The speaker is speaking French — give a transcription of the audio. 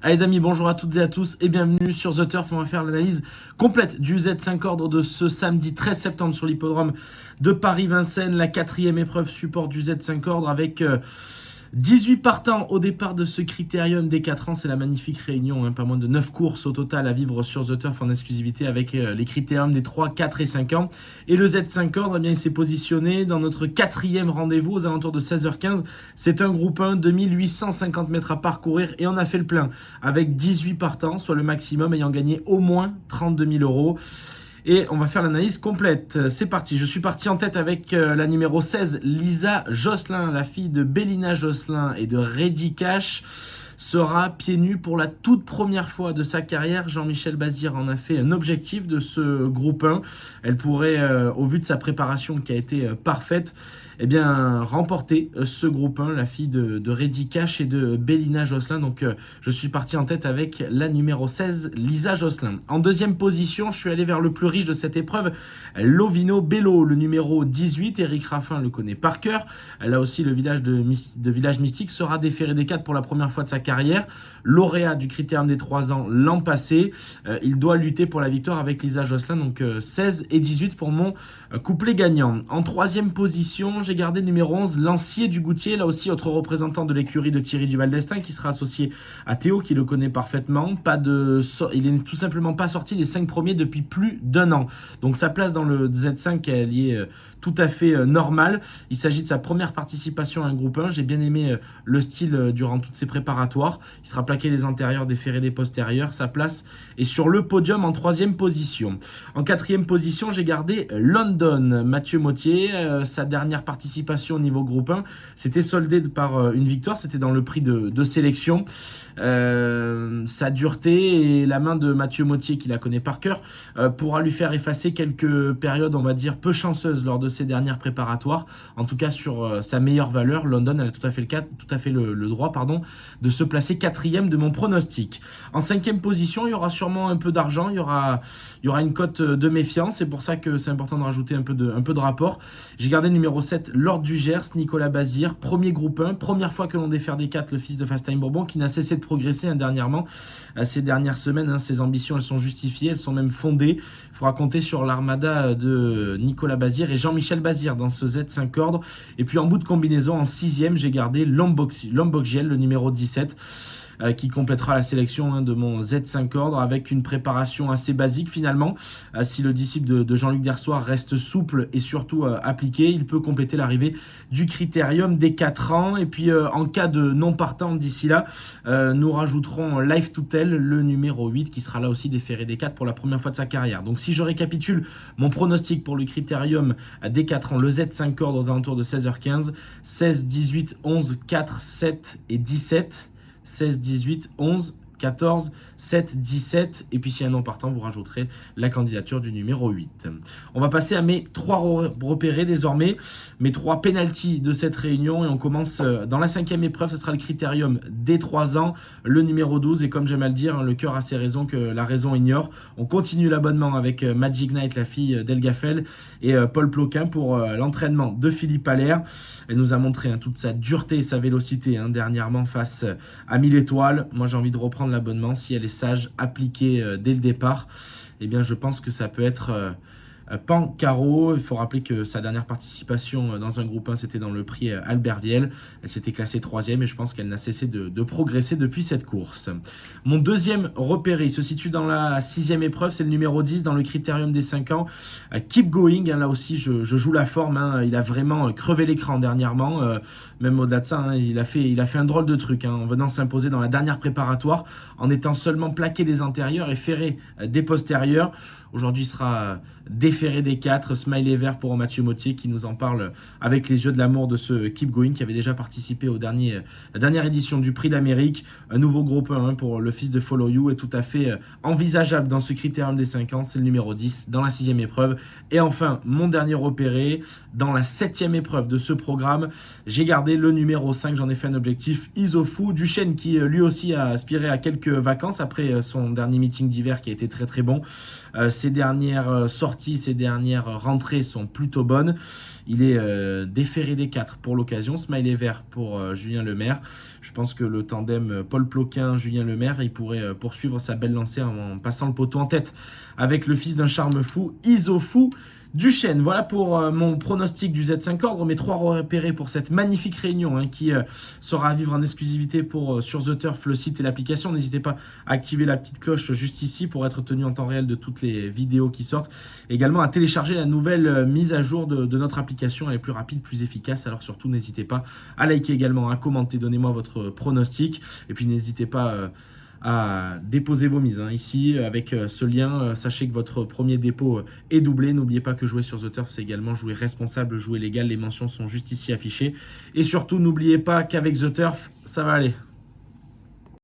Allez les amis, bonjour à toutes et à tous et bienvenue sur The Turf. On va faire l'analyse complète du Z5 ordre de ce samedi 13 septembre sur l'hippodrome de Paris-Vincennes. La quatrième épreuve support du Z5 ordre avec 18 partants au départ de ce critérium des 4 ans. C'est la magnifique réunion, pas moins de 9 courses au total à vivre sur The Turf en exclusivité avec les critériums des 3, 4 et 5 ans. Et le Z5 ordre, il s'est positionné dans notre quatrième rendez-vous aux alentours de 16h15. C'est un groupe 1 de 1850 mètres à parcourir et on a fait le plein avec 18 partants, soit le maximum ayant gagné au moins 32 000 euros. Et on va faire l'analyse complète. C'est parti. Je suis parti en tête avec la numéro 16, Lisa Josselin, la fille de Bélina Josselin et de Reddy Cash. Sera pieds nus pour la toute première fois de sa carrière. Jean-Michel Bazir en a fait un objectif de ce groupe 1. Elle pourrait, au vu de sa préparation qui a été parfaite, remporter ce groupe 1, la fille de Reddy Cash et de Bélina Josselin. Donc je suis parti en tête avec la numéro 16, Lisa Josselin. En deuxième position, je suis allé vers le plus riche de cette épreuve, Lovino Bello, le numéro 18. Éric Raffin le connaît par cœur. Là aussi, le village de Village Mystique sera déféré des 4 pour la première fois de sa carrière. Lauréat du critérium des 3 ans l'an passé. Il doit lutter pour la victoire avec Lisa Josselin. Donc 16 et 18 pour mon couplet gagnant. En troisième position, j'ai gardé le numéro 11, Lancier du Goutier, là aussi autre représentant de l'écurie de Thierry Duval d'Estaing qui sera associé à Théo qui le connaît parfaitement. Il n'est tout simplement pas sorti des 5 premiers depuis plus d'1 an. Donc sa place dans le Z5 elle y est tout à fait normale. Il s'agit de sa première participation à un groupe 1. J'ai bien aimé le style durant toutes ses préparatoires. Il sera plaqué des antérieurs, déféré des postérieurs. Sa place est sur le podium en troisième position. En quatrième position, j'ai gardé London, Mathieu Mottier. Sa dernière participation au niveau groupe 1 c'était soldé par une victoire. C'était dans le prix de sélection. Sa dureté et la main de Mathieu Mottier, qui la connaît par cœur, pourra lui faire effacer quelques périodes, on va dire, peu chanceuses lors de ses dernières préparatoires. En tout cas, sur sa meilleure valeur, London, elle a tout à fait le droit de se placer quatrième de mon pronostic. En cinquième position, il y aura sûrement un peu d'argent, il y aura une cote de méfiance. C'est pour ça que c'est important de rajouter un peu de rapport. J'ai gardé le numéro 7, Lord du Gers, Nicolas Bazir, premier groupe 1, première fois que l'on défère des 4, le fils de Fast Time Bourbon, qui n'a cessé de progresser dernièrement. Ces dernières semaines, ses ambitions, elles sont justifiées, elles sont même fondées. Il faudra compter sur l'armada de Nicolas Bazir et Jean-Michel Bazir dans ce Z5 ordre. Et puis en bout de combinaison, en sixième, j'ai gardé Lombokgiel, le numéro 17. Qui complétera la sélection de mon Z5 ordre avec une préparation assez basique finalement. Si le disciple de Jean-Luc Dersoir reste souple et surtout appliqué, il peut compléter l'arrivée du critérium des 4 ans. Et puis en cas de non partant d'ici là, nous rajouterons Life to Tell, le numéro 8, qui sera là aussi déféré des 4 pour la première fois de sa carrière. Donc si je récapitule mon pronostic pour le critérium des 4 ans, le Z5 ordre aux alentours de 16h15, 16, 18, 11, 4, 7 et 17. 16, 18, 11, 14, 7, 17. Et puis si un non partant, vous rajouterez la candidature du numéro 8. On va passer à mes 3 repérés désormais. Mes 3 pénaltys de cette réunion. Et on commence dans la 5e épreuve. Ce sera le critérium des 3 ans. Le numéro 12. Et comme j'aime à le dire, le cœur a ses raisons que la raison ignore. On continue l'abonnement avec Magic Knight, la fille d'Elgafel, et Paul Ploquin pour l'entraînement de Philippe Allaire. Elle nous a montré toute sa dureté et sa vélocité dernièrement face à 1000 étoiles. Moi, j'ai envie de reprendre l'abonnement si elle est sage, appliquée dès le départ. Je pense que ça peut être pan carreau. Il faut rappeler que sa dernière participation dans un groupe 1 c'était dans le prix Albert Viel. Elle s'était classée 3e et je pense qu'elle n'a cessé de progresser depuis cette course. Mon deuxième repéré se situe dans la 6e épreuve, c'est le numéro 10 dans le critérium des 5 ans, Keep Going. Là aussi je joue la forme, il a vraiment crevé l'écran dernièrement, même au-delà de ça, il a fait un drôle de truc en venant s'imposer dans la dernière préparatoire en étant seulement plaqué des antérieurs et ferré des postérieurs. Aujourd'hui, il sera déféré des 4, smiley vert pour Mathieu Mottier qui nous en parle avec les yeux de l'amour de ce Keep Going qui avait déjà participé la dernière édition du Prix d'Amérique. Un nouveau groupe 1 pour le fils de Follow You est tout à fait envisageable dans ce critérium des 5 ans. C'est le numéro 10 dans la 6e épreuve. Et enfin, mon dernier repéré, dans la 7e épreuve de ce programme, j'ai gardé le numéro 5, j'en ai fait un objectif, Isofu Duchesne qui lui aussi a aspiré à quelques vacances après son dernier meeting d'hiver qui a été très très bon. Ses dernières sorties, ses dernières rentrées sont plutôt bonnes. Il est déféré des 4 pour l'occasion. Smiley vert pour Julien Lemaire. Je pense que le tandem Paul Ploquin-Julien Lemaire, il pourrait poursuivre sa belle lancée en passant le poteau en tête avec le fils d'un charme fou, Isofou Duchesne. Voilà pour mon pronostic du Z5 ordre, mes 3 repérés pour cette magnifique réunion qui sera à vivre en exclusivité sur The Turf, le site et l'application. N'hésitez pas à activer la petite cloche juste ici pour être tenu en temps réel de toutes les vidéos qui sortent. Également à télécharger la nouvelle mise à jour de notre application. Elle est plus rapide, plus efficace. Alors surtout, n'hésitez pas à liker également, à commenter, donnez-moi votre pronostic. Et puis n'hésitez pas à déposer vos mises. Ici, avec ce lien, sachez que votre premier dépôt est doublé. N'oubliez pas que jouer sur The Turf, c'est également jouer responsable, jouer légal. Les mentions sont juste ici affichées. Et surtout, n'oubliez pas qu'avec The Turf, ça va aller.